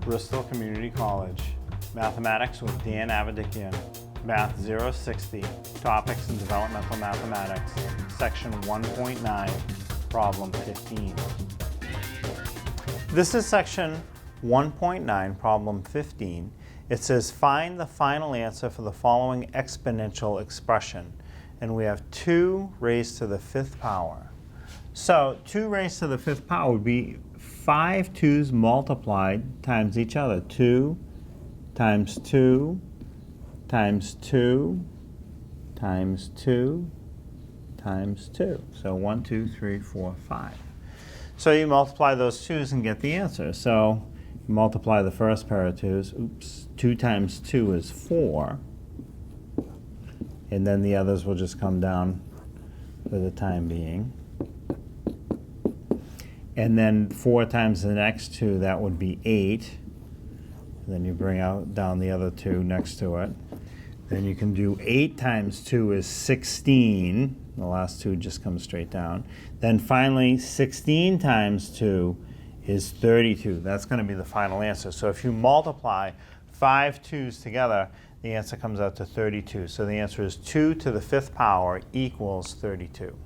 Bristol Community College, Mathematics with Dan Avedikian, Math 060, Topics in Developmental Mathematics, Section 1.9, Problem 15. This is Section 1.9, Problem 15. It says, find the final answer for the following exponential expression. And we have 2 raised to the 5th power. So 2 raised to the 5th power would be 5 2's multiplied times each other. 2 times 2 times 2 times 2 times 2. So 1, 2, 3, 4, 5. So you multiply those 2's and get the answer. So you multiply the first pair of 2's. Oops. 2 times 2 is 4. And then the others will just come down for the time being. And then 4 times the next 2, that would be 8. And then you bring down the other 2 next to it. Then you can do 8 times 2 is 16. The last 2 just come straight down. Then finally, 16 times 2 is 32. That's going to be the final answer. So if you multiply 5 2's together, the answer comes out to 32. So the answer is 2 to the 5th power equals 32.